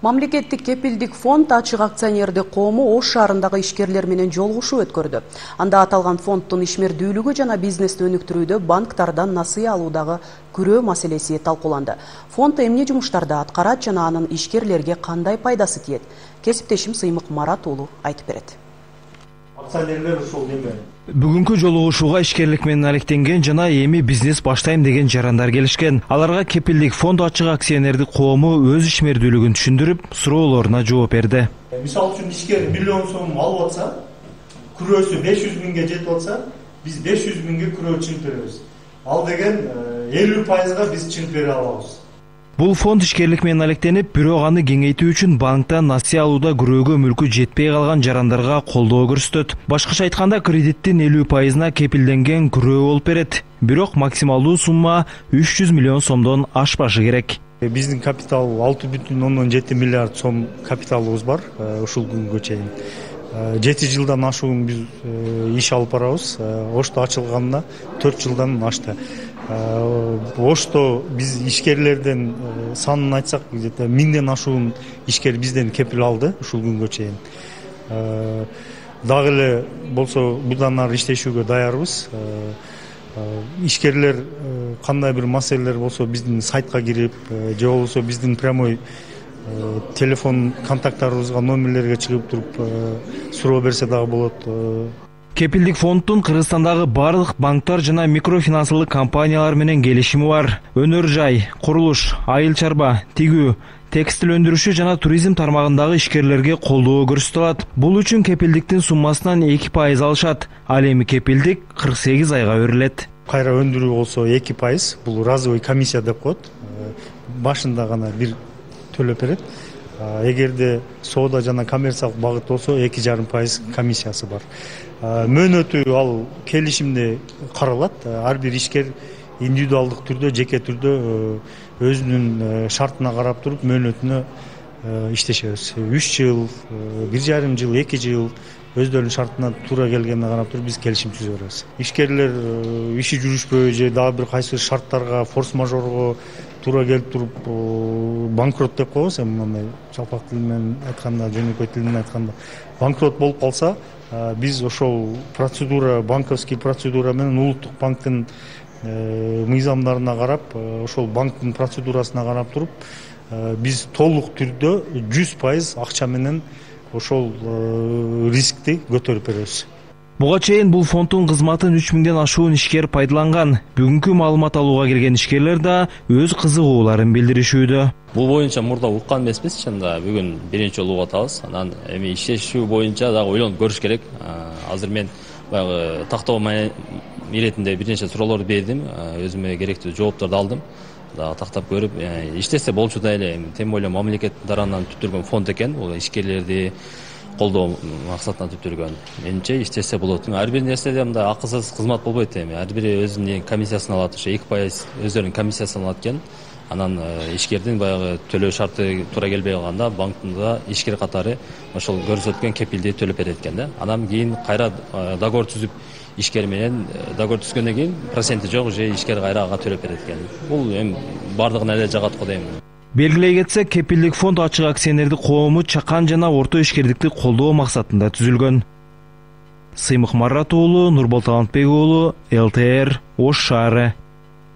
Мамлекеттик кепилдик фонд ачык акционердик коому Ош шаарындагы ишкерлер менен жолугушуу өткөрдү. Анда аталган фонддун ишмердүүлүгү жана бизнести өнүктүрүүдө банктардан насыя алуудагы күрөө маселеси талкууланды. Фонд эмне жумуштарды аткарат жана анын ишкерлерге кандай пайдасы тиет? Кесиптешим Сыймык Марат уулу айтып берет. Акционерлер ушул эме. Бүгүнкү жолугушууга ишкерлик менен алектенген жана эми бизнес баштайм деген жарандар келишкен. Аларга кепилдик фонд ачык акционердик коому өз ишмердүүлүгүн түшүндүрүп, суроолоруна жооп берди. Мисалы үчүн ишкер 1 миллион сом алып атса, күрөөсү 500 миңге жетип атса, биз 500 миңге күрөө чыгып беребиз. Ал деген 50%га биз чыгып бере алабыз. Бул фонд ишкерлик менен алектенип, бирок аны кеңейтүү үчүн банктан насыя алууда күрөөгө мүлкү жетпей калган жарандарга колдоо көрсөтөт. Башкача айтканда, кредиттин 50%-на кепилденген күрөө болуп берет. Бирок максималдуу сумма 300 миллион сомдон ашпашы керек. Биздин капитал 6,7 миллиард сом капиталыбыз бар ушул күнгө чейин. 7 жылдан ашуун биз иш алып барабыз. Ошто ачылганына 4 жылдан ашты. Ошто биз ишкерлерден санын айтсак, 1000ден ашуун ишкер бизден кепил алды ушул күнгө чейин. Дагы эле болсо будан ары иштешүүгө даярбыз. Ишкерлер кандай бир маселелер болсо биздин сайтка кирип, же болбосо биздин прямой телефон контакттарыбызга, номерлерге чыгып туруп суроо берсе дагы болот. Кепилдик фонддун Кыргызстандагы барлык банктар жана микрофинансылык компаниялар менен келишими бар. Өнөр жай, курулуш, айыл чарба, тигүү, текстил өндүрүшү жана туризм тармагындагы ишкерлерге колдоо көрсөтүлөт. Бул үчүн кепилдиктин суммасынан 2% алышат. Ал эми кепилдик 48 айга өрүлөт. Кайра өндүрүү болсо 2%, бул разовый комиссия деп коет. Башында гана бир төлөп берет. Эгерде соода жана коммерциялык багыт болсо 2,5% комиссиясы бар. Мөөнөтү ал келишимде каралат. Ар бир ишкер индивидуалдык түрдө, жеке түрдө өзүнүн шартына карап туруп мөөнөтүнө иштешебиз. 3 жыл, 1,5 жыл, 2 жыл өздөрүнүн шартына туура келгенине карап туруп биз келишим түзүп беребиз. Ишкерлер иши жүрүшпөй же дагы бир кайсы шарттарга, форс-мажорго туура келип туруп банкрот деп коебуз, мындай жалпак тил менен айтканда, жөнөкөй тил менен айтканда, банкрот болуп калса, биз ошол процедура, банковский процедура менен улуттук банктын мыйзамдарына карап, ошол банктын процедурасына карап туруп, биз толук түрдө 100% акча менен ошол рискти көтөрүп беребиз. Буга чейин бул фонддун кызматын 3000ден ашуун ишкер пайдаланган. Бүгүнкү маалымат алууга келген ишкерлер да өз кызыгууларын билдиришүүдө. Бул боюнча мурда уккан эмеспиз, чында бүгүн биринчи жолу угуп атабыз. Анан эми иштешүү боюнча дагы ойлонуп көрүш керек. Азыр мен баягы тактоо иретинде бир нече суроолорду бердим, өзүмө керектүү жоопторду алдым. Дагы тактап көрүп, иштесе болчу да эле. Тем более мамлекет тарабынан түптөлгөн фонд экен, бул ишкерлерди колдоо максатына түптөлгөн. Менимче иштесе болот. Ар бир нерседе мындай акысыз кызмат болбойт эми. Ар бири өзүнүн комиссиясын алат, ошо 2% өздөрүнүн комиссиясын алат экен. Анан ишкердин баягы төлөө шарты туура келбей калганда банктында ишкер катары ошол көрсөткөн кепилди төлөп берет экен да. Анан кийин кайра договор түзүп ишкер менен договор түзгөндөн кийин проценти жок же ишкер кайра ага төлөп берет экен. Бул эми бардыгына эле жагат го дейм. Белгилей кетсек, кепилдик фонд ачык акционердик коому чакан жана орто ишкердикти колдоо максатында түзүлгөн. Сыймык Марат уулу, Нурбол Талантбек уулу, ЛТР, Ош шаары.